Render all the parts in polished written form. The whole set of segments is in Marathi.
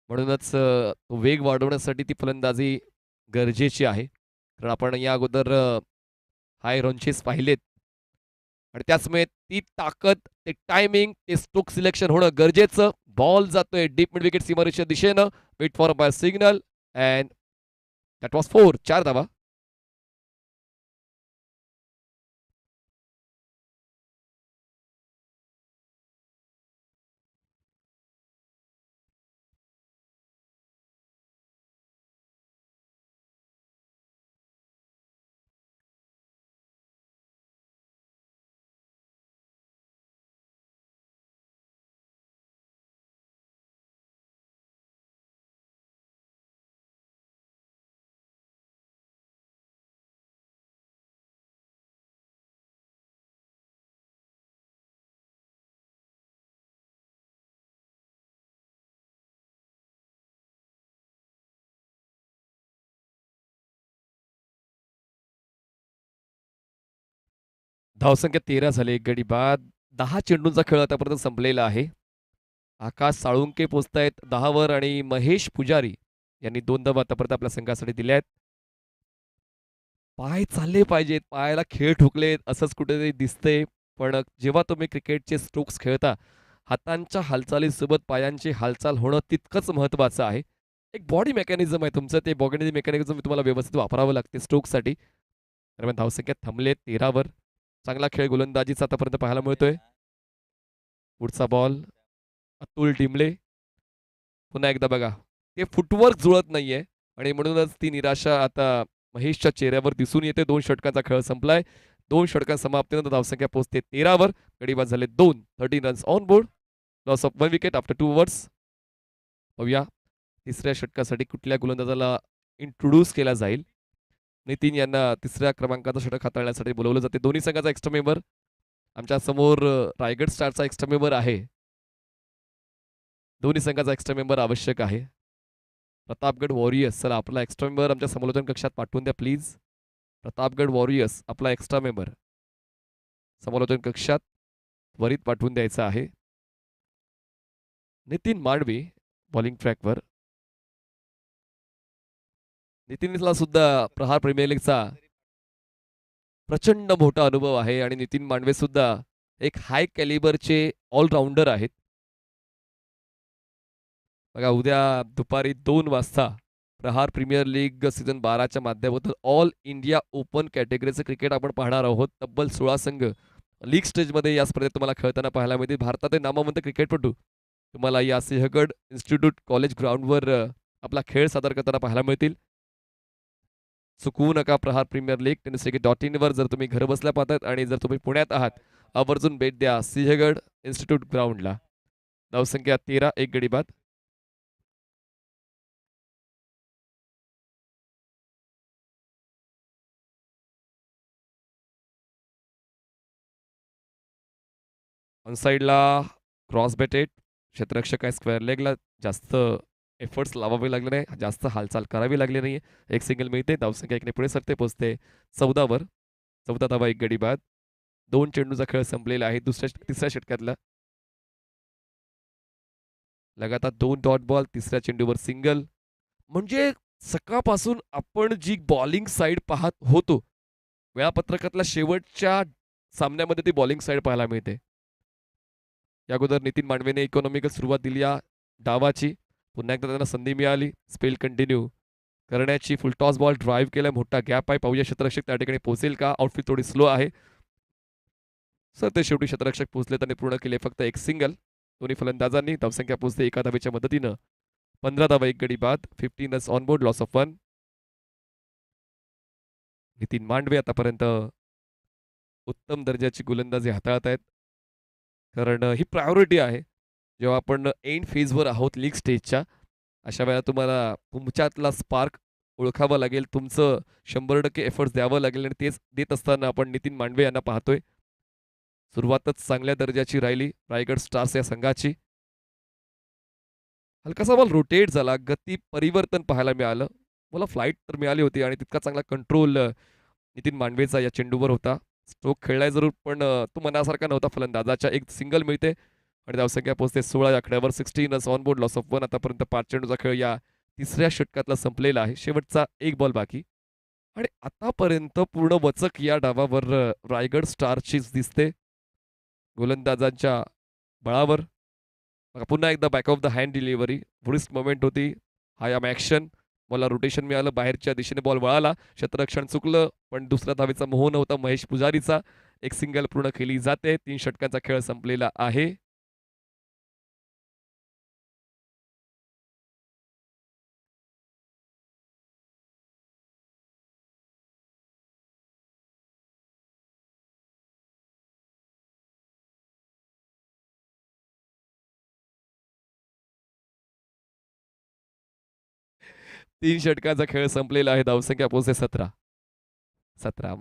म्हणूनच तो वेग वाढवण्यासाठी ती फलंदाजी गरजेची आहे. कारण आपण या अगोदर हाय रॉन्चेस पाहिलेत आणि त्याचमुळे ती ताकद, ते टायमिंग, ते स्ट्रोक सिलेक्शन होणं गरजेचं. बॉल जातोय डीप मिड विकेट सीमारेषेच्या दिशेनं. Wait for bye signal and that was 4. 4 धावा. धावसंख्या 13 झाली. एक गडी बाद. 10 चेंडूंचा खेळ आतापर्यंत संपलेला आहे. आकाश साळुंके पोचतायत 10 वर आणि महेश पुजारी यांनी 2 धावा आतापर्यंत आपल्या संघासाठी दिल्या आहेत. पाय चालले पाहिजेत, पायाला खेळ ठोकलेत असंच कुठेतरी दिसतंय. पण जेव्हा तुम्ही क्रिकेटचे स्ट्रोक्स खेळता, हातांच्या हालचालीसोबत पायांची हालचाल होणं तितकंच महत्त्वाचं आहे. एक बॉडी मेकॅनिझम आहे तुमचं, ते बॉडी मेकॅनिझम तुम्हाला व्यवस्थित वापरावं लागते स्ट्रोक्ससाठी. दरम्यान धावसंख्या थांबले 13 वर. चांगला खेळ गोलंदाजीचा आतापर्यंत पाहायला मिळतोय. पुढचा बॉल अतुल टिमले. पुन्हा एकदा बघा, ते फुटवर्क जुळत नाहीये आणि म्हणूनच ती निराशा आता महेशच्या चेहऱ्यावर दिसून येते. 2 षटकांचा खेळ संपलाय. 2 षटकां समाप्तीनंतर धावसंख्या पोहोचते 13 वर. गडीबाद झाले 2. 13 runs on board. Loss of 1 wicket after 2 overs. पाहूया तिसऱ्या षटकासाठी कुठल्या गोलंदाजाला इंट्रोड्यूस केला जाईल. नितीन यांना तिसऱ्या क्रमांकाचं षटक हाताळण्यासाठी बोलवलं जाते. दोन्ही संघाचा एक्स्ट्रा मेंबर आमच्या समोर रायगड स्टारचा एक्स्ट्रा मेंबर आहे. दोन्ही संघाचा एक्स्ट्रा मेंबर आवश्यक आहे. प्रतापगड वॉरियर्स, चला आपला एक्स्ट्रा मेंबर आमच्या समालोचन कक्षात पाठवून द्या प्लीज. प्रतापगड वॉरियर्स आपला एक्स्ट्रा मेंबर समालोचन कक्षात त्वरित पाठवून द्यायचा आहे. नितीन मांडवी बॉलिंग ट्रॅकवर. नितीनला सुद्धा प्रहार प्रीमियर लीगचा प्रचंड मोठा अनुभव आहे आणि नितीन मांडवे सुद्धा एक हाय कॅलिबरचे ऑलराऊंडर आहेत. बघा उद्या दुपारी 2 वाजता प्रहार प्रीमियर लीग सीझन 12च्या माध्यमातून ऑल इंडिया ओपन कॅटेगरीचं क्रिकेट आपण पाहणार आहोत. तब्बल 16 संघ लीग स्टेजमध्ये या स्पर्धेत तुम्हाला खेळताना पाहायला मिळतील. भारतातील नामवंत क्रिकेटपटू तुम्हाला या सिंहगड इन्स्टिट्यूट कॉलेज ग्राउंडवर आपला खेळ सादर करताना पाहायला मिळतील. चुकवू नका प्रहार प्रीमियर लीग tenniscricket.in वर जर तुम्ही घर बसल्या पाहतात आणि जर तुम्ही पुण्यात आहात आवर्जून भेट द्या सिंहगड इन्स्टिट्यूट ग्राउंडला. धावसंख्या 13. एक गडी बाद. ऑनसाईडला क्रॉस बेटेड क्षेत्ररक्षक आहे. स्क्वेअर लेगला जास्त एफर्ट्स लावावे लागले नाही, जास्त हालचाल करावी लागली नाही. एक सिंगल मिळते. धावसंख्या एकने पुढे सरते पोहोचते 14 वर. 14 धावा एक गडी बाद. 2 चेंडूचा खेळ संपलेला आहे तिसऱ्या षटकातला. लगातार 2 डॉट बॉल. तिसऱ्या चेंडूवर सिंगल. म्हणजे सकाळपासून आपण जी बॉलिंग साईड पाहत होतो, वेळापत्रकातल्या शेवटच्या सामन्यामध्ये ती बॉलिंग साईड पाहायला मिळते. या अगोदर नितीन मांडवेने इकॉनॉमिकल सुरुवात दिली या डावाची. पुन्हा एकदा त्यांना संधी मिळाली स्पेल कंटिन्यू करण्याची. फुल टॉस बॉल ड्राईव्ह केला. मोठा गॅप आहे. पाहूया क्षेत्ररक्षक त्या ठिकाणी पोहोचेल का. आउटफील्ड थोडी स्लो आहे. सर ते शेवटी क्षेत्ररक्षक पोहोचले. त्यांनी पूर्ण केले फक्त एक सिंगल. दोन्ही फलंदाजांनी. धावसंख्या पोहोचते एका धावेच्या मदतीनं 15 धावा एक गडी बाद. 15 runs on board. Loss of 1. Nitin Mandave आतापर्यंत उत्तम दर्जाची गोलंदाजी हाताळत आहेत. कारण ही प्रायोरिटी आहे. जेव्हा आपण एंड फेजवर आहोत लीग स्टेजच्या, अशा वेळेला तुम्हाला तुमच्यातला स्पार्क ओळखावा लागेल. तुमचं 100% एफर्ट्स द्यावं लागेल आणि तेच देत असताना आपण नितीन मांडवे यांना पाहतोय. सुरुवातच चांगल्या दर्जाची राहिली रायगड स्टार्स या संघाची. हलकासा बॉल रोटेट झाला. गती परिवर्तन पाहायला मिळालं. मला फ्लाईट तर मिळाली होती आणि तितका चांगला कंट्रोल नितीन मांडवेचा या चेंडूवर होता. स्ट्रोक खेळलाय जरूर पण तो मनासारखा नव्हता फलंदाजाच्या. एक सिंगल मिळते आणि धावसंख्या पोहोचते 16 या आकड्यावर. 16 runs on board, loss of 1. आतापर्यंत 5 चेंडूचा खेळ या तिसऱ्या षटकातला संपलेला आहे. शेवटचा एक बॉल बाकी आणि आतापर्यंत पूर्ण वचक या डावावर रायगड स्टारचीच दिसते. गोलंदाजांच्या बळावर. बघा पुन्हा एकदा back of the hand delivery. Wrist moment होती. हाय आम ॲक्शन. मला रोटेशन मिळालं. बाहेरच्या दिशेने बॉल वळाला. क्षेत्ररक्षण चुकलं, पण दुसऱ्या धावेचा मोह नव्हता महेश पुजारीचा. एक सिंगल पूर्ण केली जाते. 3 षटकांचा खेळ संपलेला आहे. 3 षटकांचा खेळ संपलेला आहे. धावसंख्या पोहोचते 17. 17.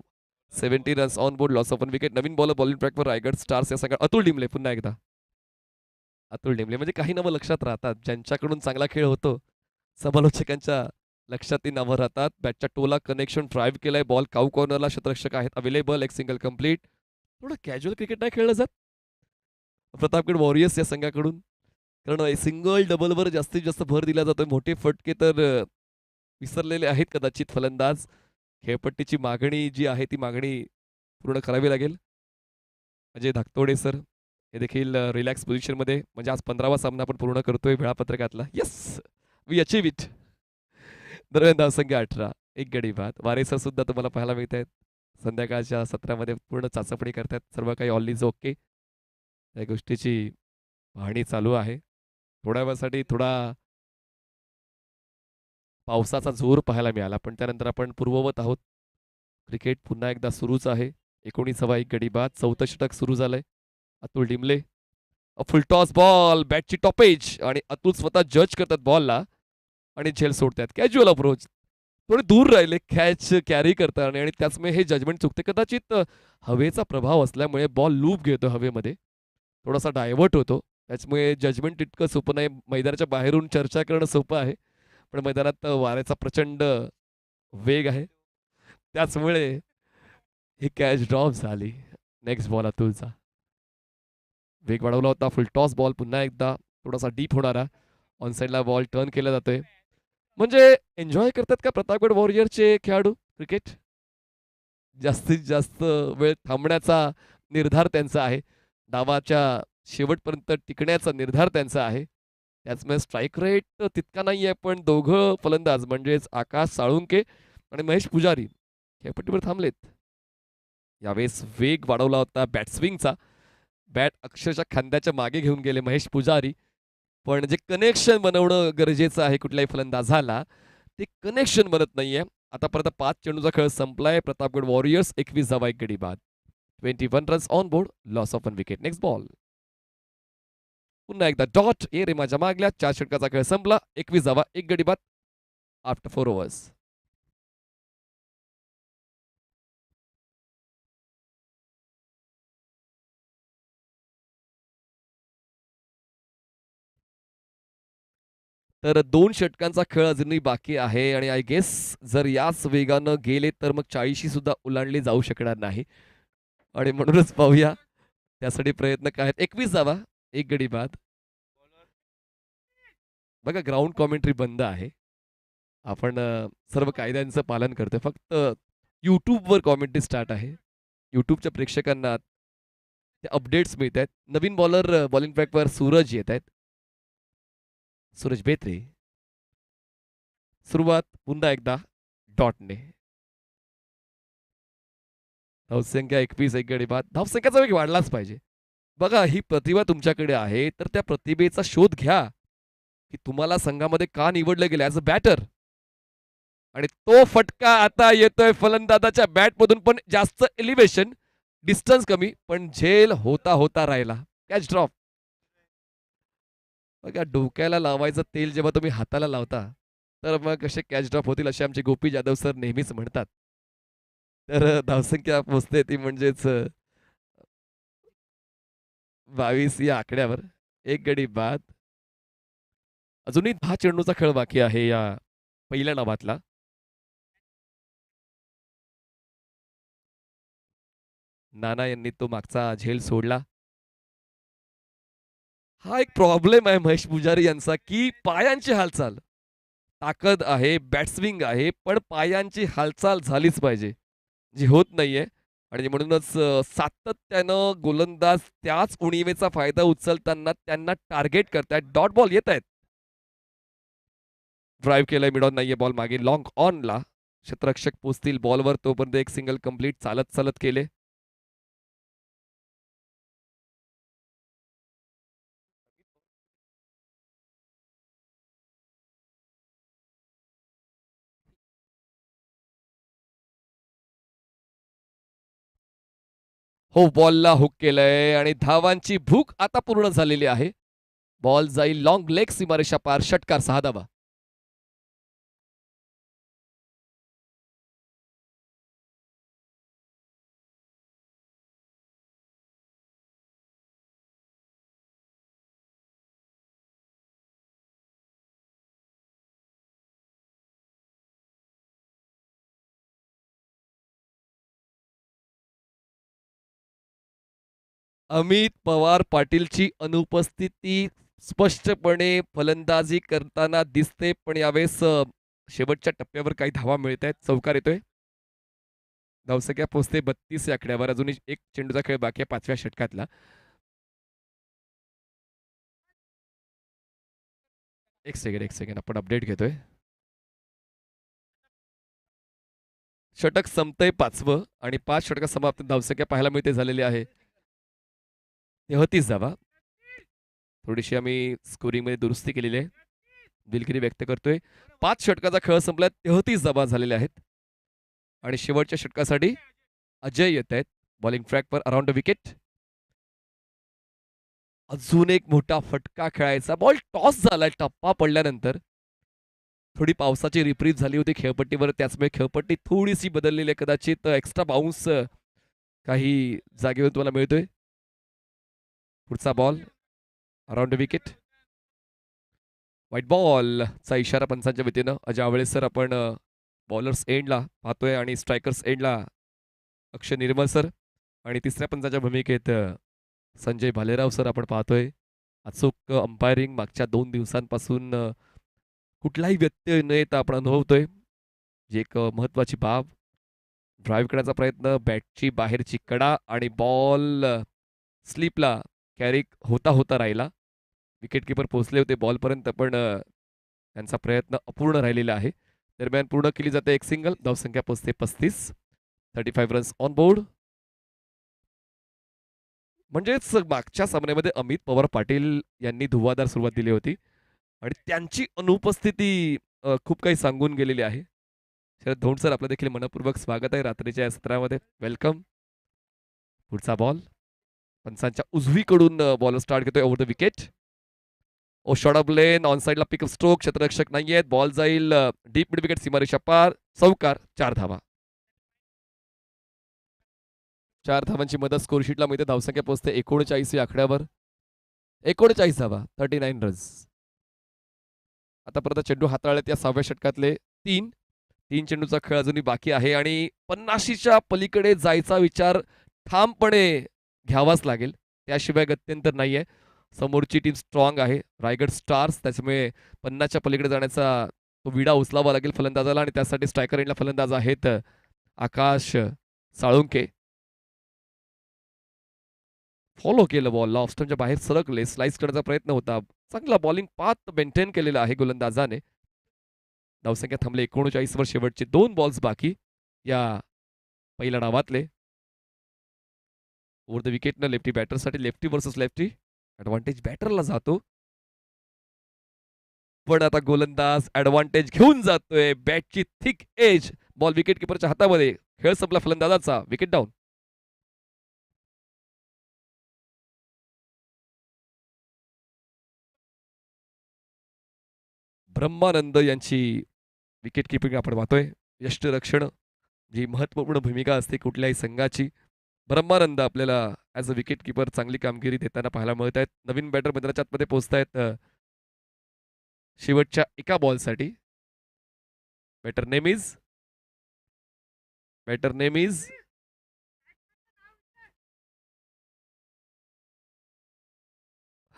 70 runs on board, loss of 1 wicket. Naveen bowler bowling ट्रॅकवर रायगड स्टार्स या संघात अतुल डिमले पुन्हा एकदा. अतुल डिमले म्हणजे काही नावं लक्षात राहतात. ज्यांच्याकडून चांगला खेळ होतो, समालोचकांच्या लक्षात ती नावं राहतात. बॅटच्या टोला कनेक्शन ड्राईव्ह केलाय. बॉल काऊ कॉर्नरला क्षेत्ररक्षक आहेत अवेलेबल. एक सिंगल कंप्लीट. थोडं कॅज्युअल क्रिकेट नाही खेळलं जात प्रतापगड वॉरियर्स या संघाकडून. कारण सिंगल डबलवर जास्तीत जास्त भर दिला जातोय. मोठे फटके तर विसरलेले आहेत कदाचित फलंदाज. खेळपट्टीची मागणी जी आहे ती मागणी पूर्ण करावी लागेल. अजय धाकतोडे सर हे देखील रिलॅक्स पोझिशनमध्ये. म्हणजे आज 15वा सामना आपण पूर्ण करतोय वेळापत्रकातला. Yes, we achieve it. दरम्यान धावसंख्या 18. एक गडी बाद. वारेसर सुद्धा तुम्हाला पाहायला मिळत आहेत. संध्याकाळच्या सत्रामध्ये पूर्ण चाचपणी करतात. सर्व काही ऑल इज ओके. त्या गोष्टीची पाहणी चालू आहे. थोड्या वेळासाठी थोडा पावसाचा जोर पाहायला मिळाला, पण त्यानंतर आपण पूर्ववत आहोत. क्रिकेट पुन्हा एकदा सुरूच आहे. 19वा एक गडी बाद. 4थं षटक सुरू झालंय. Atul Dimle. Full toss ball, बॅटची टॉपेज आणि अतुल स्वतः जज करतात बॉलला आणि झेल सोडतात. Casual approach. थोडे दूर राहिले, कॅच कॅरी करताना आणि त्याचमुळे हे जजमेंट चुकते. कदाचित हवेचा प्रभाव असल्यामुळे बॉल लूप घेतो हवेमध्ये. थोडासा डायव्हर्ट होतो. त्याच्यामुळे जजमेंट इतकं सोपं नाही. मैदानाच्या बाहेरून चर्चा करणं सोपं आहे. पण मैदानात वाऱ्याचा प्रचंड वेग आहे. त्याचमुळे ही कॅच ड्रॉप झाली. नेक्स्ट बॉल अतुलचा. वेग वाढवला होता. फुल टॉस बॉल पुन्हा एकदा थोडासा डीप होणारा. ऑन साईडला बॉल टर्न केला जातोय. म्हणजे एन्जॉय करतात का प्रतापगड वॉरियरचे खेळाडू क्रिकेट? जास्तीत जास्त वेळ थांबण्याचा निर्धार त्यांचा आहे. डावाच्या शेवटपर्यंत टिकण्याचा निर्धार त्यांचा आहे. त्याचमुळे स्ट्राईक रेट तितका नाही आहे, पण दोघं फलंदाज म्हणजेच आकाश साळुंके आणि महेश पुजारी खेळपट्टीवर थांबलेत. यावेळेस वेग वाढवला होता बॅटस्विंगचा. बॅट अक्षरशः खांद्याच्या मागे घेऊन गेले महेश पुजारी. पण जे कनेक्शन बनवणं गरजेचं आहे कुठल्याही फलंदाजाला, ते कनेक्शन बनत नाहीये. आतापर्यंत 5 चेंडूचा खेळ संपलाय. प्रतापगड वॉरियर्स 21 धावा, एक गडी बाद. 21 runs on board, loss of 1 wicket. Next ball. पुन्हा एकदा डॉट. ए रे माझ्या मागल्या. 4 षटकाचा खेळ संपला. 21 धावा, एक गडी बाद आफ्टर 4 ओव्हर्स. तर 2 षटकांचा खेळ अजूनही बाकी आहे आणि आय गेस जर याच वेगानं गेले तर मग 40शी सुद्धा ओलांडली जाऊ शकणार नाही. आणि म्हणूनच पाहूया त्यासाठी प्रयत्न काय आहेत. 21 धावा, एक गडी बाद. बघा ग्राउंड कॉमेंट्री बंद आहे. आपण सर्व कायद्यांचं पालन करतोय. फक्त YouTubeवर कॉमेंट्री स्टार्ट आहे. YouTubeच्या प्रेक्षकांना ते अपडेट्स मिळत आहेत. नवीन बॉलर बॉलिंग ट्रॅकवर सूरज येत आहेत. सूरज बेत्रे. सुरुवात पुन्हा एकदा डॉटने. धावसंख्या 21, एक गडी बाद. धावसंख्याचा वेग वाढलाच पाहिजे. बघा ही प्रतिभा तुमच्याकडे आहे, तर त्या प्रतिभेचा शोध घ्या की तुम्हाला संघामध्ये का निवडलं गेलं ॲज अ बॅटर. आणि तो फटका आता येतोय फलंदाजाच्या बॅटमधून, पण जास्त एलिव्हेशन, डिस्टन्स कमी, पण झेल होता होता राहिला. Catch drop. बघा डोक्याला लावायचं तेल जेव्हा तुम्ही हाताला लावता, तर मग कसे कॅच ड्रॉप होतील असे आमचे गोपी जाधव सर नेहमीच म्हणतात. तर धावसंख्या पोचते ती म्हणजेच 22 या आकड्यावर. एक गडी बाद. अजूनही 10 चेंडूचा खेळ बाकी आहे या पहिल्या नावातला. नाना यांनी तो मागचा झेल सोडला. हा एक प्रॉब्लेम आहे महेश पुजारी यांचा, की पायांची हालचाल. ताकद आहे, बॅटस्विंग आहे, पण पायांची हालचाल झालीच पाहिजे. जी होत नाहीये आणि म्हणूनच सातत्यानं गोलंदाज त्याच उणिवेचा फायदा उचलताना त्यांना टार्गेट करतायत. डॉट बॉल येतायत. ड्राईव्ह केलंय मिड ऑन नाहीये बॉल मागे लाँग ऑनला. क्षेत्ररक्षक पोहोचतील बॉलवर तोपर्यंत एक सिंगल कंप्लीट चालत चालत केले. हो बॉलला हुक केलंय आणि धावांची भूक आता पूर्ण झालेली आहे. बॉल जाईल लॉंग लेग सीमारेषा पार षटकार 6 धावा. अमित पवार पाटीलची अनुपस्थिती स्पष्टपणे फलंदाजी करताना दिसते पण यावेळेस शेवटच्या टप्प्यावर काही धावा मिळत आहेत. चौकार येतोय. धावसंख्या पोहोचते 32 या आकड्यावर. अजूनही एक चेंडूचा खेळ बाकी आहे 5व्या षटकातला. एक सेकंड आपण अपडेट घेतोय. षटक संपतंय 5वं आणि 5 षटक समाप्त धावसंख्या पाहायला मिळते झालेली आहे 33 धावा. थोडीशी आम्ही स्कोरिंगमध्ये दुरुस्ती केलेली आहे. दिलगिरी व्यक्त करतोय. 5 षटकाचा खेळ संपलाय 33 धावा झालेल्या आहेत आणि शेवटच्या षटकासाठी अजय येत आहेत बॉलिंग ट्रॅकवर अराउंड द विकेट. अजून एक मोठा फटका खेळायचा बॉल टॉस झालाय टप्पा पडल्यानंतर. थोडी पावसाची रिप्रीज झाली होती खेळपट्टीवर त्याचमुळे खेळपट्टी थोडीशी बदललेली आहे कदाचित एक्स्ट्रा बाउन्स काही जागेवर तुम्हाला मिळतोय. पुढचा बॉल अराउंड विकेट. व्हाईट बॉलचा इशारा पंचांच्या वतीनं अजय आवळे सर आपण बॉलर्स एंडला पाहतोय आणि स्ट्रायकर्स एंडला अक्षय निर्मल सर आणि तिसऱ्या पंचाच्या भूमिकेत संजय भालेराव सर आपण पाहतोय. अचूक अंपायरिंग मागच्या 2 दिवसांपासून कुठलाही व्यत्यय न येता आपण अनुभवतोय. जी एक महत्वाची बाब. ड्राईव्ह करण्याचा प्रयत्न बॅटची बाहेरची कडा आणि बॉल स्लिपला कॅरी होता होता राहिला. विकेट किपर पोहोचले होते बॉलपर्यंत पण त्यांचा प्रयत्न अपूर्ण राहिलेला आहे. दरम्यान पूर्ण केली जाते एक सिंगल. धावसंख्या पोहोचते 35. 35 रन्स ऑन बोर्ड. म्हणजेच मागच्या सामन्यामध्ये अमित पवार पाटील यांनी धुव्वाधार सुरुवात दिली होती आणि त्यांची अनुपस्थिती खूप काही सांगून गेलेली आहे. शरद धोंड सर आपलं देखील मनपूर्वक स्वागत आहे रात्रीच्या या सत्रामध्ये. वेलकम. पुढचा बॉल पंचांच्या उजवीकडून बॉल स्टार्ट घेतोय over the wicket. Oh short of length on साइडला पिकअप स्ट्रोक. क्षेत्ररक्षक नाही आहेत. बॉल जाईल डीप मिड विकेट सीमारेषा पार. चौकार 4 धावा. 4 धावांची मदत स्कोरशीटला मिळते. धावसंख्या पोहोचते 39 या आकड्यावर. 39 धावा 39 रन्स. आतापर्यंत चेंडू हाताळलेत या 6व्या षटकातले 3 चेंडूचा खेळ अजूनही बाकी आहे आणि 50च्या पलीकडे जायचा विचार ठामपणे घ्यावाच लागेल. त्याशिवाय गत्यंतर नाहीये. समोरची टीम स्ट्रॉंग आहे रायगड स्टार्स. त्याच्यामुळे 50च्या पलीकडे जाण्याचा तो विडा उचलावा लागेल फलंदाजाला आणि त्यासाठी स्ट्रायकर एंडला फलंदाज आहेत आकाश साळुंके. फॉलो केलं बॉलला ऑफस्टमच्या बाहेर सरकले. स्लाइस करण्याचा प्रयत्न होता. चांगला बॉलिंग पाथ मेंटेन केलेला आहे गोलंदाजाने. धावसंख्या थांबले 39 वर. शेवटचे 2 बॉल्स बाकी या पहिल्या डावातले. ओव्हर द विकेटनं लेफ्टी बॅटरसाठी लेफ्टी वर्सेस लेफ्टी ऍडव्हान्टेज बॅटरला जातो. पण आता गोलंदाज ऍडव्हान्टेज घेऊन जातोय. बॅटची थिक एज बॉल विकेट किपरच्या हातामध्ये. खेळ संपला फलंदाजाचा. Wicket down. ब्रह्मानंद यांची विकेट किपिंग आपण पाहतोय. यष्टरक्षण जी महत्वपूर्ण भूमिका असते कुठल्याही संघाची. ब्रह्मानंद आपल्याला ॲज अ विकेट किपर चांगली कामगिरी देताना पाहायला मिळत आहेत. नवीन बॅटर मैदानाच्या आतमध्ये पोहोचतायत शेवटच्या एका बॉलसाठी. Batter name is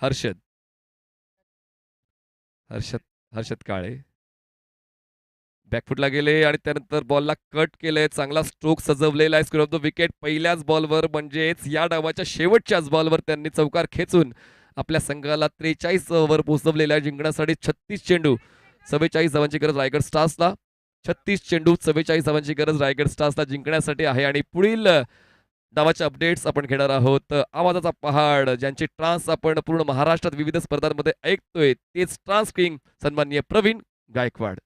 Harshad. Harshad Harshad Kale बॅकफुटला गेले आणि त्यानंतर बॉलला कट केलंय. चांगला स्ट्रोक सजवलेला आहे स्क्वेअर ऑफ द विकेट. पहिल्याच बॉलवर म्हणजेच या डावाच्या शेवटच्याच बॉलवर त्यांनी चौकार खेचून आपल्या संघाला 43 वर पोहोचवलेल्या जिंकण्यासाठी 36 चेंडू 44 धावांची गरज रायगड स्टार्सला. 36 चेंडू 44 धावांची गरज रायगड स्टार्सला जिंकण्यासाठी आहे. आणि पुढील डावाच्या अपडेट्स आपण घेणार आहोत. आवाजाचा पहाड ज्यांची ट्रान्स आपण पूर्ण महाराष्ट्रात विविध स्पर्धांमध्ये ऐकतोय तेच ट्रान्स किंग सन्माननीय प्रवीण गायकवाड.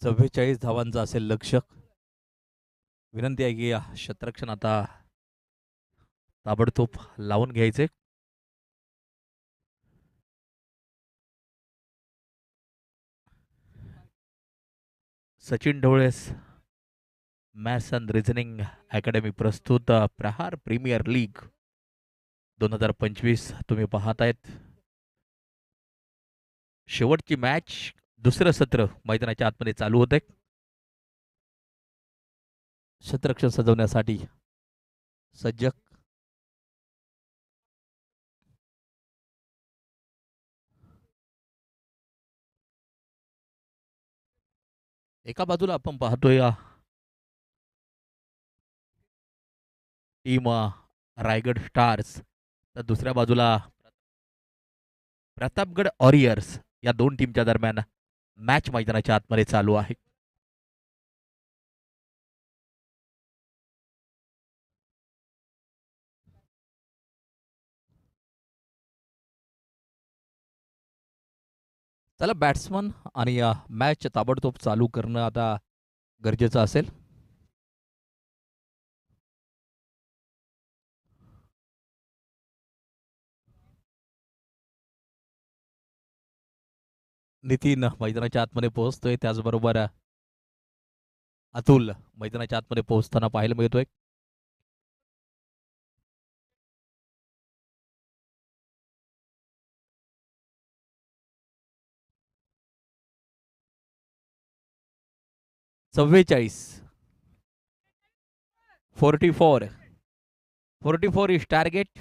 चव्वेचाळीस धावांचं असेल लक्ष्य. विनंती आहे की क्षेत्ररक्षण आता ताबडतोब लावून घ्यायचे. सचिन ढवळेस मॅथ्स अँड रिझनिंग अकॅडमी प्रस्तुत प्रहार प्रीमियर लीग 2025 तुम्ही पाहतायत. शेवटची मॅच दुसरं सत्र मैदानाच्या आतमध्ये चालू होते. क्षेत्ररक्षण सजवण्यासाठी सज्ज. एका बाजूला आपण पाहतोय टीम रायगड स्टार्स, तर दुसऱ्या बाजूला प्रतापगड वॉरियर्स. या दोन टीमच्या दरम्यान मॅच मैदानाच्या आतमध्ये चालू आहे. चला बॅट्समन आणि मॅच ताबडतोब चालू करणं आता गरजेचं असेल. नितीन मैदानाच्या आतमध्ये पोहोचतोय, त्याचबरोबर अतुल मैदानाच्या आतमध्ये पोहोचताना पाहायला मिळतोय. चव्वेचाळीस 44 इज टार्गेट.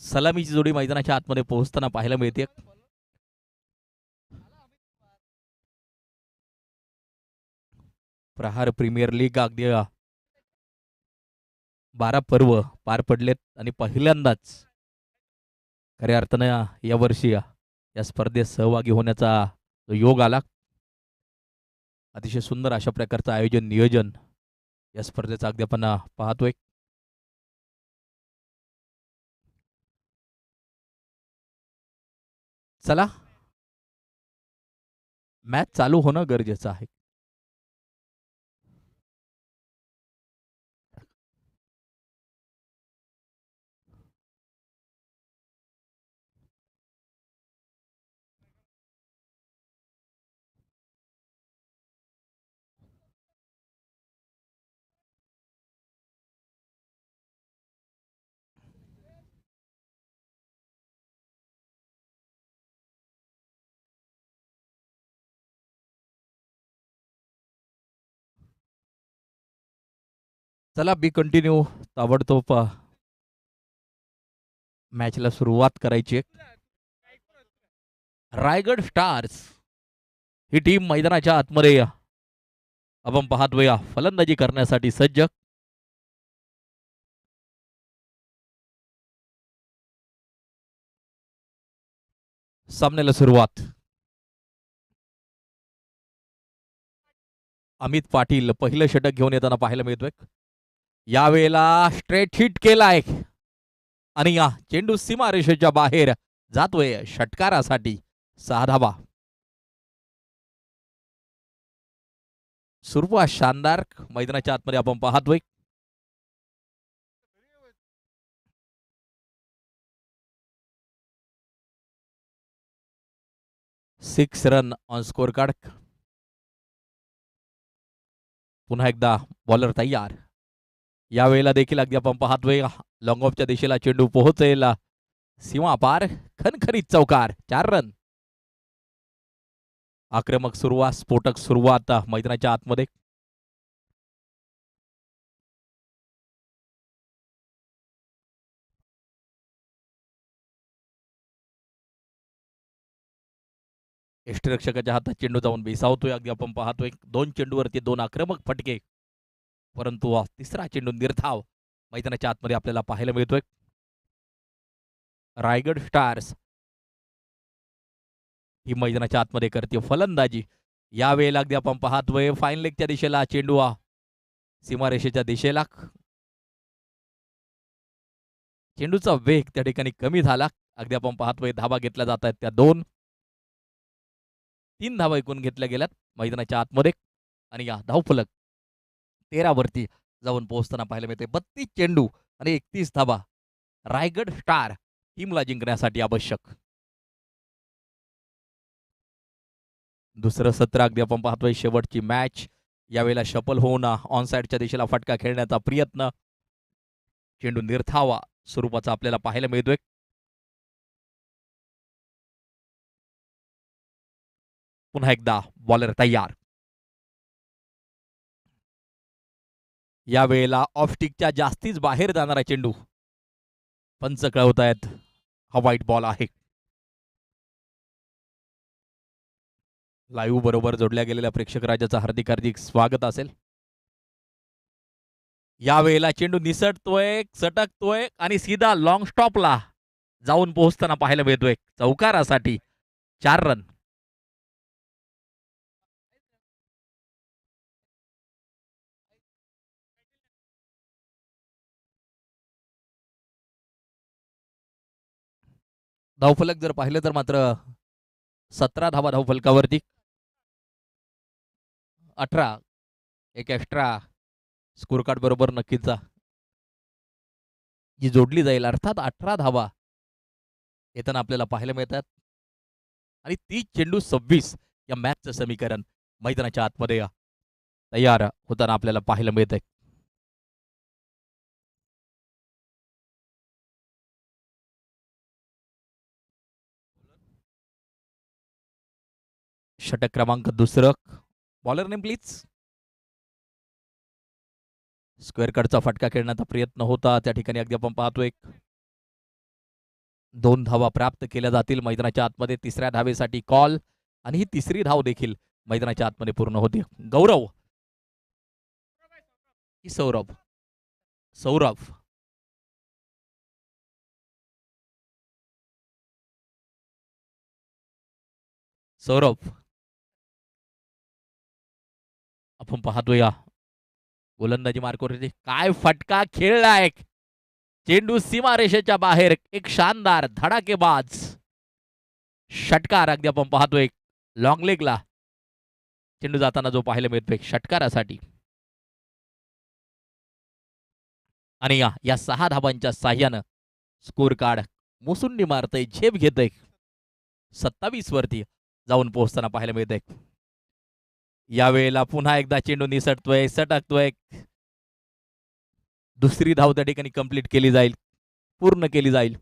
सलामीची जोडी मैदानाच्या आतमध्ये पोहोचताना पाहायला मिळते. प्रहार प्रीमियर लीग अगदी 12 पर्व पार पडलेत आणि पहिल्यांदाच खऱ्या अर्थानं यावर्षी या स्पर्धेत सहभागी होण्याचा योग आला. अतिशय सुंदर अशा प्रकारचं आयोजन नियोजन या स्पर्धेचं अगदी आपण पाहतोय. चला मॅच चालू होणं गरजेचं आहे. चला बी कंटिन्यू ताबडतोब मॅचला सुरुवात करायची. रायगड स्टार्स ही टीम मैदानाच्या आतमध्ये आपण पाहतोय फलंदाजी करण्यासाठी सज्ज. सामन्याला सुरुवात. अमित पाटील पहिलं षटक घेऊन येताना पाहायला मिळतोय. यावेळेला स्ट्रेट हिट केलाय आणि या चेंडू सीमारेषेच्या बाहेर जातोय षटकारासाठी. 6 धावा. सुरुवात शानदार मैदानाच्या आतमध्ये आपण पाहतोय. Six run on score card. पुन्हा एकदा बॉलर तयार. यावेळेला देखील अगदी आपण पाहतोय लॉंग ऑफच्या दिशेला चेंडू पोहोचेल सीमा पार. खणखणीत चौकार. 4 रन. आक्रमक सुरुवात, स्फोटक सुरुवात मैदानाच्या आतमध्ये. यष्टिरक्षकाच्या हातात चेंडू जाऊन बेसावतोय. अगदी आपण पाहतोय 2 चेंडूवरती 2 आक्रमक फटके, परंतु तिसरा चेंडू निर्धाव मैदानाच्या आतमध्ये आपल्याला पाहायला मिळतोय. रायगड स्टार्स ही मैदानाच्या आतमध्ये करते फलंदाजी. यावेळेला अगदी आपण पाहतोय फाईन लेगच्या दिशेला चेंडू सीमारेषेच्या दिशेला. चेंडूचा वेग त्या ठिकाणी कमी झाला. अगदी आपण पाहतोय धावा घेतल्या जात आहेत त्या 2. 3 धावा ऐकून घेतल्या गेल्यात मैदानाच्या आतमध्ये आणि या धावफलक 13 वरती जाऊन पोहोचताना पाहायला मिळते. 32 चेंडू आणि 31 धावा रायगड स्टार टीमला जिंकण्यासाठी आवश्यक. दुसरं सत्र अगदी आपण पाहतोय शेवटची मॅच. यावेळेला शफल होऊन ऑन साइडच्या दिशेला फटका खेळण्याचा प्रयत्न. चेंडू निर्धावा स्वरूपाचा आपल्याला पाहायला मिळतोय. पुन्हा एकदा बॉलर तयार. यावेळेला ऑफस्टिकच्या जास्तीच बाहेर जाणारा चेंडू. पंच कळवतायत हा व्हाईट बॉल आहे. लाईव्ह बरोबर जोडल्या गेलेल्या प्रेक्षक राजाचं हार्दिक हार्दिक स्वागत असेल. यावेळेला चेंडू निसटतोय, सटकतोय आणि सीधा लॉंग स्टॉपला जाऊन पोहोचताना पाहायला मिळतोय चौकारासाठी. 4 रन. धावफलक जर पाहिलं तर मात्र 17 धावा धावफलकावरती. 18 एक एक्स्ट्रा स्कोर कार्ड बरोबर नक्कीच जी जोडली जाईल. अर्थात 18 धावा येताना आपल्याला पाहायला मिळतात आणि 30 चेंडू 26 या मॅचचं समीकरण मैदानाच्या आतमध्ये तयार होताना आपल्याला पाहायला मिळत आहे. षटक क्रमांक 2. Bowler name please. स्क्वेअर कटचा फटका खेळण्याचा प्रयत्न होता. त्या ठिकाणी अगदी आपण पाहतोय 2 धावा प्राप्त केल्या जातील मैदानाच्या आतमध्ये. तिसऱ्या धावेसाठी कॉल आणि ही तिसरी धाव देखील मैदानाच्या आतमध्ये पूर्ण होते. गौरव की सौरभ. सौरभ सौरभ आपण पाहतोय गोलंदाजी मार्कवरती काय फटका खेळलाय. चेंडू सीमारेषेच्या बाहेर. एक शानदार धडाकेबाज षटकार अगदी आपण पाहतोय लॉंग लेगला चेंडू जाताना जो पाहायला मिळतोय षटकारासाठी. आणि या 6 धावांच्या साह्यानं स्कोर कार्ड मुसुंडी मारतय, झेप घेतय. 27 वरती जाऊन पोहोचताना पाहायला मिळतंय. यावेळेला पुन्हा एकदा चेंडू निसटतोय, सटकतोय. दुसरी धाव त्या ठिकाणी कंप्लीट केली जाईल, पूर्ण केली जाईल.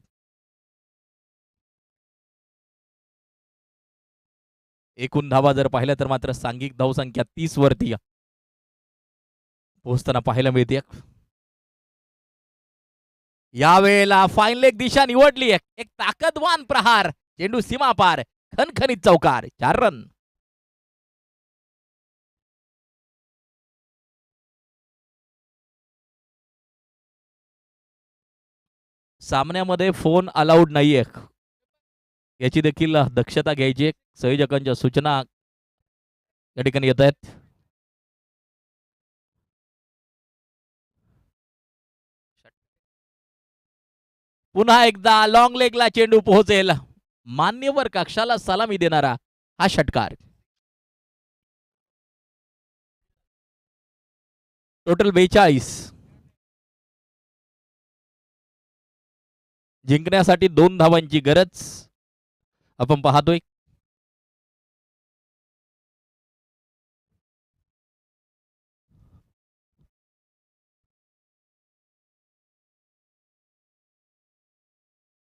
एकूण धावा जर पाहिल्या तर मात्र सांघिक धावसंख्या 30 वरती पोहोचताना पाहायला मिळते. यावेळेला फाईन लेग दिशा निवडली. एक ताकदवान प्रहार. चेंडू सीमा पार. खणखणीत चौकार. 4 रन. सामन्यामध्ये फोन अलाउड नाहीये, याची देखील दक्षता घ्यायची. संयोजकांच्या सूचना या ठिकाणी येत आहेत. पुन्हा एकदा लॉंग लेगला चेंडू पोहोचेल. मान्यवर कक्षाला सलामी देणारा हा षटकार. टोटल 42. जिंकण्यासाठी 2 धावांची गरज आपण पाहतोय.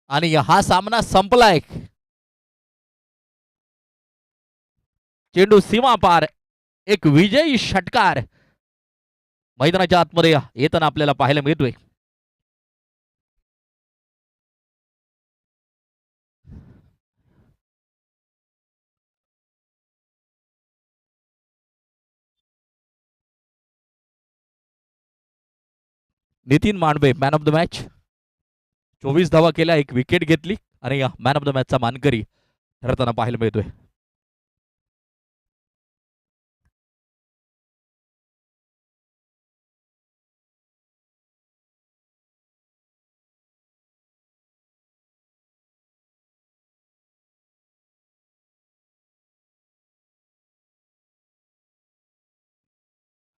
आणि हा सामना संपलाय. चेंडू सीमा पार, एक विजयी षटकार मैदानाच्या आतमध्ये येताना आपल्याला पाहायला मिळतोय. Nitin Mandave man of the match. 24 धावा केल्या, एक विकेट घेतली आणि मॅन ऑफ द मॅचचा मानकरी ठरताना पाहायला मिळतोय.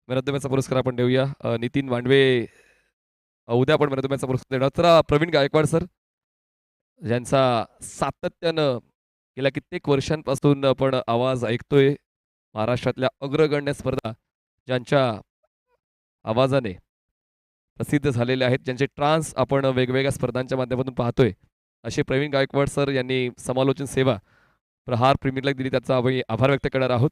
मॅन ऑफ द मॅचचा पुरस्कार आपण देऊया. नितीन मांडवे उद्या आपण मॅन ऑफ द मॅचचा पुरस्कार देणार. तर प्रवीण गायकवाड सर, ज्यांचा सातत्यानं गेल्या कित्येक वर्षांपासून आपण आवाज ऐकतोय, महाराष्ट्रातल्या अग्रगण्य स्पर्धा ज्यांच्या आवाजाने प्रसिद्ध झालेले आहेत, ज्यांचे ट्रान्स आपण वेगवेगळ्या स्पर्धांच्या माध्यमातून पाहतोय, असे प्रवीण गायकवाड सर यांनी समालोचन सेवा प्रहार प्रीमियर लीग दिली, त्याचा आम्ही आभार व्यक्त करणार आहोत.